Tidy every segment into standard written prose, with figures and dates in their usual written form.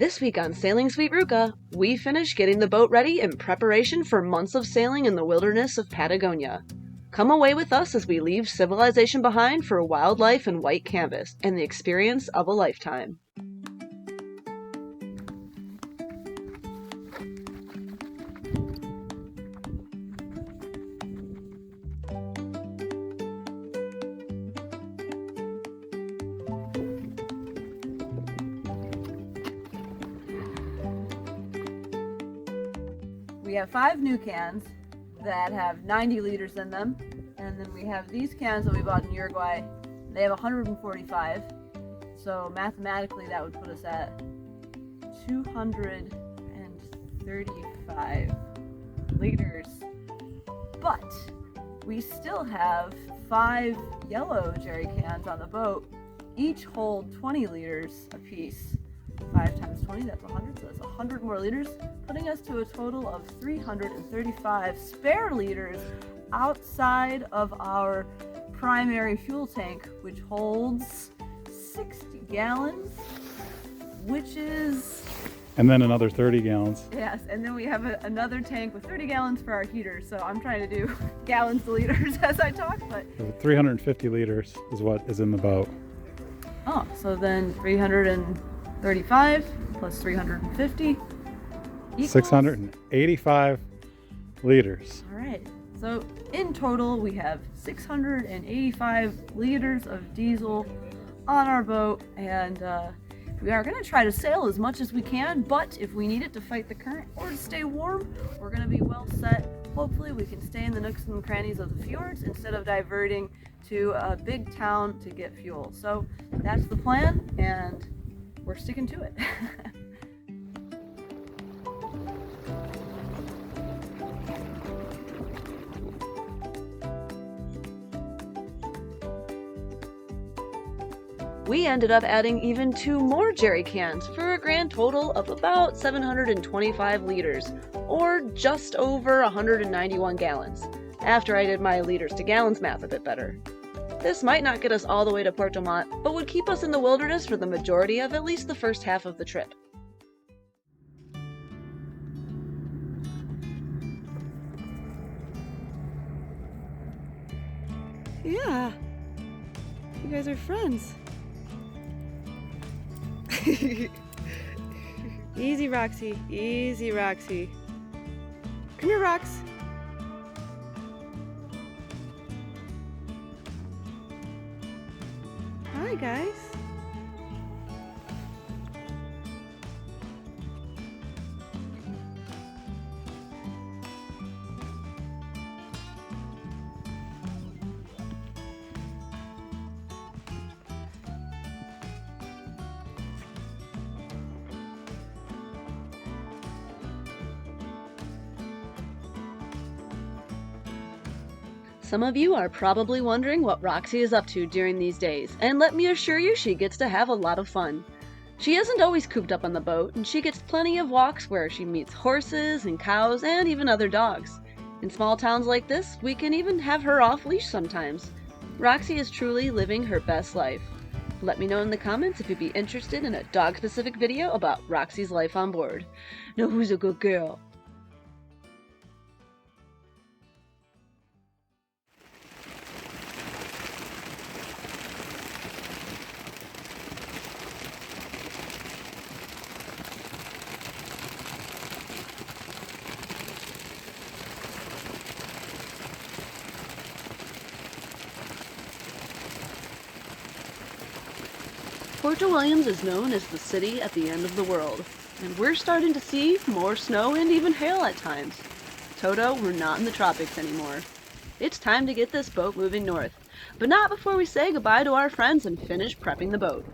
This week on Sailing Sweet Ruka, we finish getting the boat ready in preparation for months of sailing in the wilderness of Patagonia. Come away with us as we leave civilization behind for wildlife and white canvas and the experience of a lifetime. We have 5 new cans that have 90 liters in them, and then we have these cans that we bought in Uruguay. They have 145, so mathematically that would put us at 235 liters. But we still have 5 yellow jerry cans on the boat. Each hold 20 liters apiece. 5 times 20, that's 100, so that's 100 more liters, putting us to a total of 335 spare liters outside of our primary fuel tank, which holds 60 gallons, which is... And then another 30 gallons. Yes, and then we have another tank with 30 gallons for our heater, so I'm trying to do gallons to liters as I talk, but... So 350 liters is what is in the boat. Oh, so then 335 plus 350 equals 685 liters. All right, so in total we have 685 liters of diesel on our boat, and we are going to try to sail as much as we can, but if we need it to fight the current or to stay warm, we're going to be well set. Hopefully we can stay in the nooks and crannies of the fjords instead of diverting to a big town to get fuel. So that's the plan, and we're sticking to it. We ended up adding even 2 more jerry cans for a grand total of about 725 liters, or just over 191 gallons, after I did my liters to gallons math a bit better. This might not get us all the way to Puerto Montt, but would keep us in the wilderness for the majority of at least the first half of the trip. Yeah, you guys are friends. Easy, Roxy. Easy, Roxy. Come here, Rox. Hi, guys. Some of you are probably wondering what Roxy is up to during these days, and let me assure you she gets to have a lot of fun. She isn't always cooped up on the boat, and she gets plenty of walks where she meets horses and cows and even other dogs. In small towns like this, we can even have her off leash sometimes. Roxy is truly living her best life. Let me know in the comments if you'd be interested in a dog-specific video about Roxy's life on board. Now who's a good girl? Puerto Williams is known as the city at the end of the world, and we're starting to see more snow and even hail at times. Toto, we're not in the tropics anymore. It's time to get this boat moving north, but not before we say goodbye to our friends and finish prepping the boat.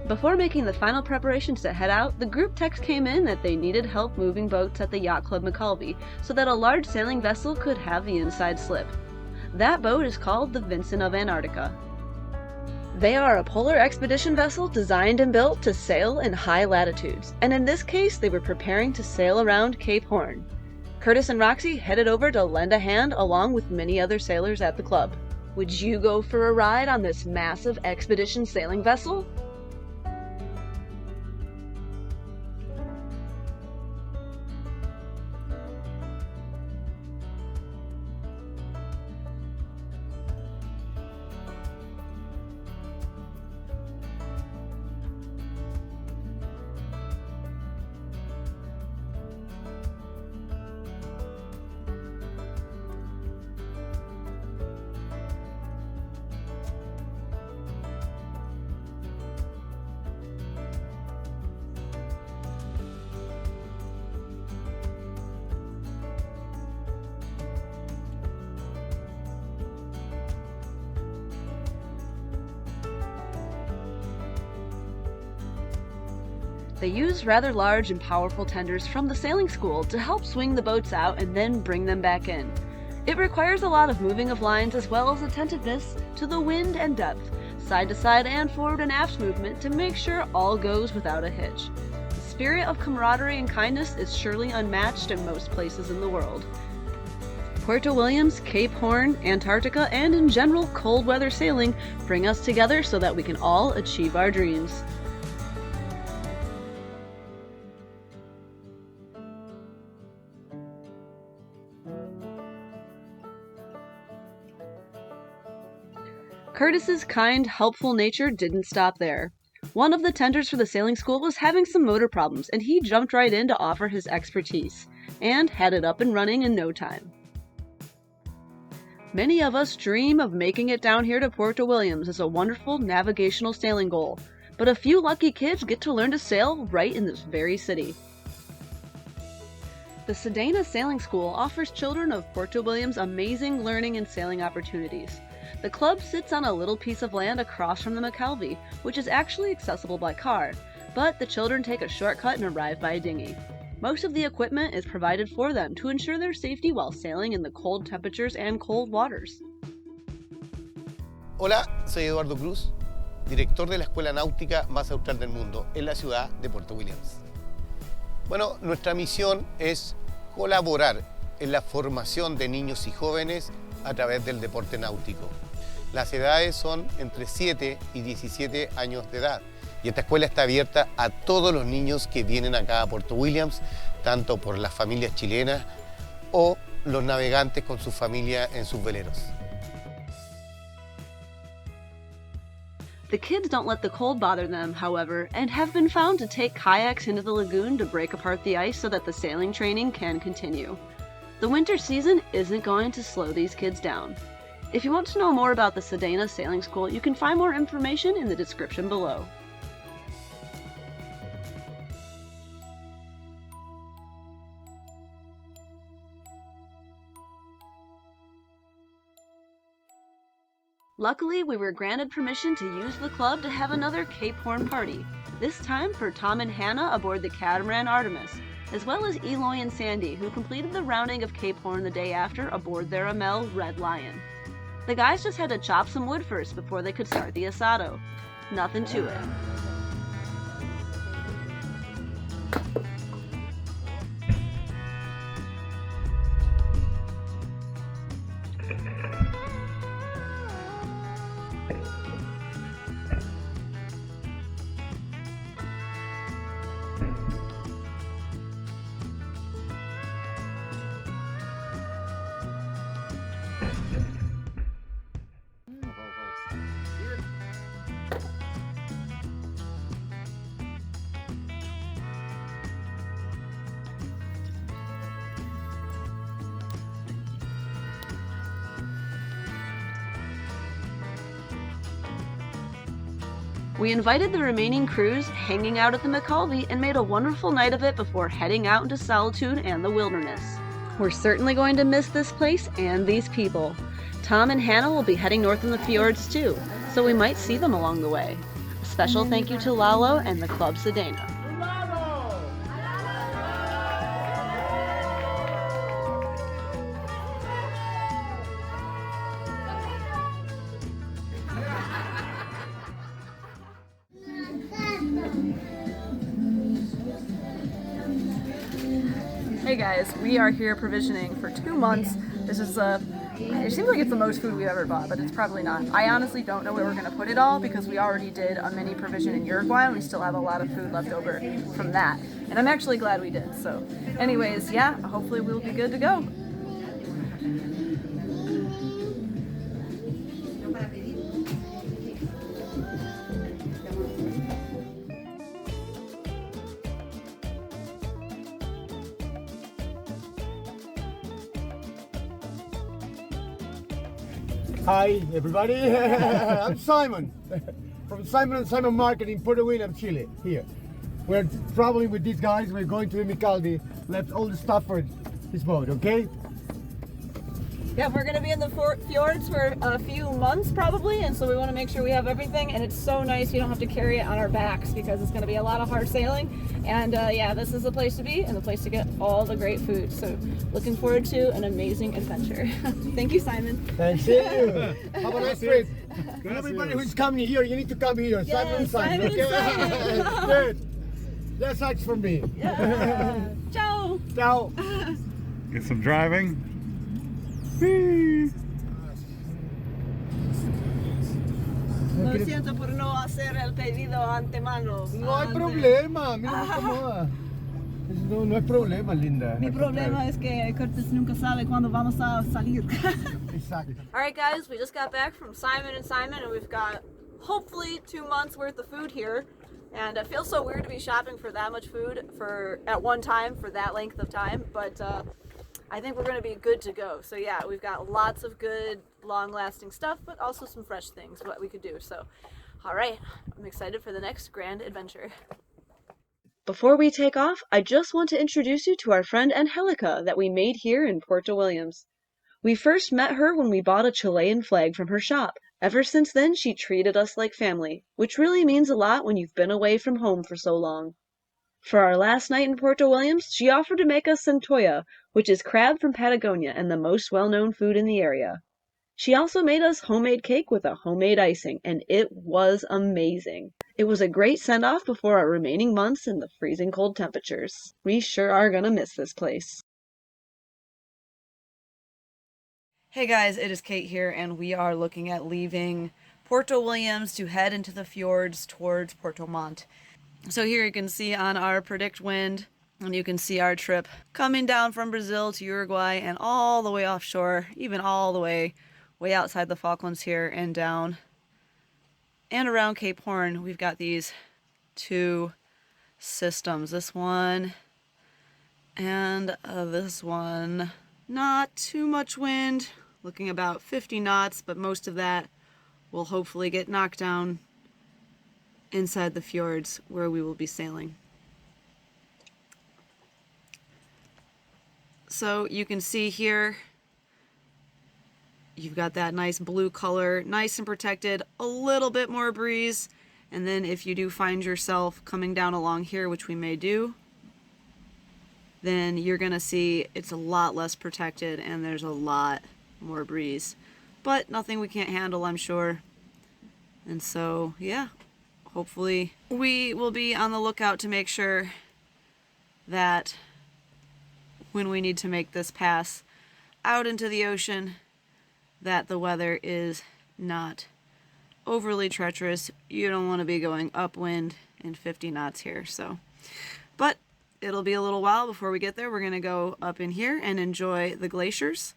Before making the final preparations to head out, the group text came in that they needed help moving boats at the Yacht Club McCalvy so that a large sailing vessel could have the inside slip. That boat is called the Vinson of Antarctica. They are a polar expedition vessel designed and built to sail in high latitudes, and in this case they were preparing to sail around Cape Horn. Curtis and Roxy headed over to lend a hand along with many other sailors at the club. Would you go for a ride on this massive expedition sailing vessel? They use rather large and powerful tenders from the sailing school to help swing the boats out and then bring them back in. It requires a lot of moving of lines as well as attentiveness to the wind and depth, side to side and forward and aft movement to make sure all goes without a hitch. The spirit of camaraderie and kindness is surely unmatched in most places in the world. Puerto Williams, Cape Horn, Antarctica, and in general cold weather sailing bring us together so that we can all achieve our dreams. Curtis's kind, helpful nature didn't stop there. One of the tenders for the sailing school was having some motor problems, and he jumped right in to offer his expertise, and had it up and running in no time. Many of us dream of making it down here to Puerto Williams as a wonderful navigational sailing goal, but a few lucky kids get to learn to sail right in this very city. The Cedena Sailing School offers children of Puerto Williams amazing learning and sailing opportunities. The club sits on a little piece of land across from the McKelvey, which is actually accessible by car, but the children take a shortcut and arrive by a dinghy. Most of the equipment is provided for them to ensure their safety while sailing in the cold temperatures and cold waters. Hola, soy Eduardo Cruz, director de la escuela náutica más austral del mundo en la ciudad de Puerto Williams. Bueno, nuestra misión es colaborar en la formación de niños y jóvenes a través del deporte náutico. Las edades son entre 7 y 17 años de edad y esta escuela está abierta a todos los niños que vienen acá a Puerto Williams, tanto por las familias chilenas o los navegantes con su familia en sus veleros. The kids don't let the cold bother them, however, and have been found to take kayaks into the lagoon to break apart the ice so that the sailing training can continue. The winter season isn't going to slow these kids down. If you want to know more about the Cedena Sailing School, you can find more information in the description below. Luckily, we were granted permission to use the club to have another Cape Horn party, this time for Tom and Hannah aboard the catamaran Artemis, as well as Eloy and Sandy, who completed the rounding of Cape Horn the day after aboard their Amel Red Lion. The guys just had to chop some wood first before they could start the asado. Nothing to it. We invited the remaining crews hanging out at the McKelvey and made a wonderful night of it before heading out into solitude and the wilderness. We're certainly going to miss this place and these people. Tom and Hannah will be heading north in the fjords too, so we might see them along the way. A special thank you to Lalo and the Club Cedena. Hey guys, we are here provisioning for 2 months. This is it seems like it's the most food we've ever bought, but it's probably not. I honestly don't know where we're gonna put it all because we already did a mini provision in Uruguay and we still have a lot of food left over from that. And I'm actually glad we did. So anyways, yeah, hopefully we'll be good to go. Hi everybody, I'm Simon from Simon & Simon Market in Puerto Williams, Chile, here. We're traveling with these guys, we're going to Micaldi, left all the stuff for his boat, okay? Yeah, we're going to be in the fjords for a few months probably, and so we want to make sure we have everything, and it's so nice you don't have to carry it on our backs because it's going to be a lot of hard sailing. And yeah, this is the place to be and the place to get all the great food. So looking forward to an amazing adventure. Thank you, Simon. Thank you. Have a nice trip. Everybody who's coming here, you need to come here. Yes, Simon, okay? Simon. Good. That's much for me. Yeah. Ciao. Ciao. Get some driving. Whee! Lo siento por no hacer el pedido antemano. No hay problema, mira cómo va. No hay problema, linda. Mi problema es que Curtis nunca sabe cuándo vamos a salir. Exactly. Alright guys, we just got back from Simon & Simon and we've got hopefully 2 months worth of food here. And it feels so weird to be shopping for that much food at one time for that length of time, but I think we're going to be good to go. So yeah, we've got lots of good, long-lasting stuff, but also some fresh things, what we could do. So, all right, I'm excited for the next grand adventure. Before we take off, I just want to introduce you to our friend Angelica that we made here in Puerto Williams. We first met her when we bought a Chilean flag from her shop. Ever since then, she treated us like family, which really means a lot when you've been away from home for so long. For our last night in Puerto Williams, she offered to make us centolla, which is crab from Patagonia and the most well-known food in the area. She also made us homemade cake with a homemade icing, and it was amazing. It was a great send-off before our remaining months in the freezing cold temperatures. We sure are gonna miss this place. Hey guys, it is Kate here, and we are looking at leaving Puerto Williams to head into the fjords towards Puerto Montt. So here you can see on our predict wind, and you can see our trip coming down from Brazil to Uruguay and all the way offshore, even all the way outside the Falklands here and down and around Cape Horn. We've got these 2 systems, this one and this one. Not too much wind, looking about 50 knots, but most of that will hopefully get knocked down inside the fjords where we will be sailing. So you can see here, you've got that nice blue color, nice and protected, a little bit more breeze, and then if you do find yourself coming down along here, which we may do, then you're gonna see it's a lot less protected and there's a lot more breeze. But nothing we can't handle, I'm sure. And so, yeah. Hopefully we will be on the lookout to make sure that when we need to make this pass out into the ocean, that the weather is not overly treacherous. You don't want to be going upwind in 50 knots here. So, but it'll be a little while before we get there. We're going to go up in here and enjoy the glaciers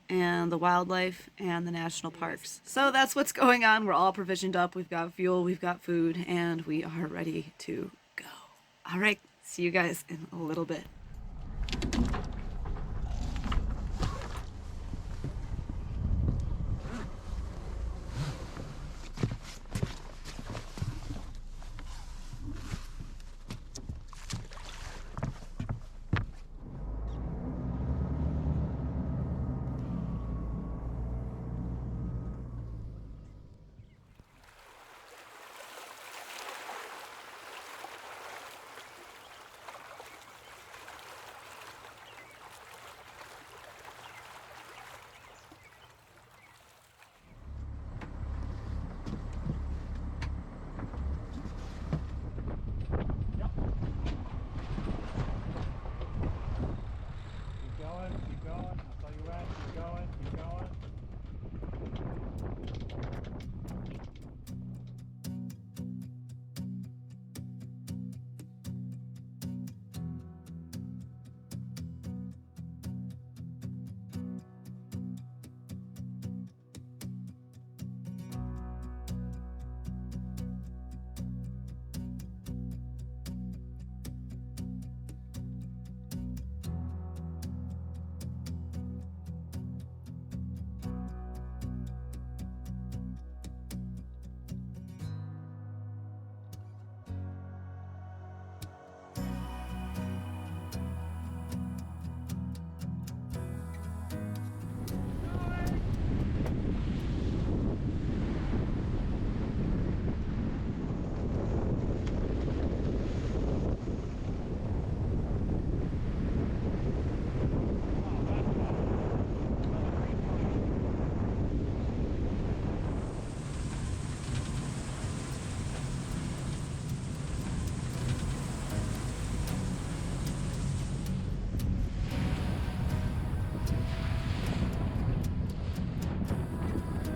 and the wildlife and the national parks. So that's what's going on. We're all provisioned up. We've got fuel, we've got food, and we are ready to go. All right, see you guys in a little bit.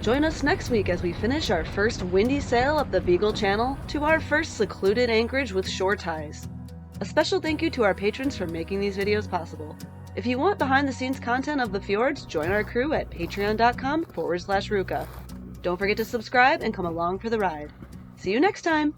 Join us next week as we finish our first windy sail up the Beagle Channel to our first secluded anchorage with shore ties. A special thank you to our patrons for making these videos possible. If you want behind-the-scenes content of the fjords, join our crew at patreon.com/Ruka. Don't forget to subscribe and come along for the ride. See you next time!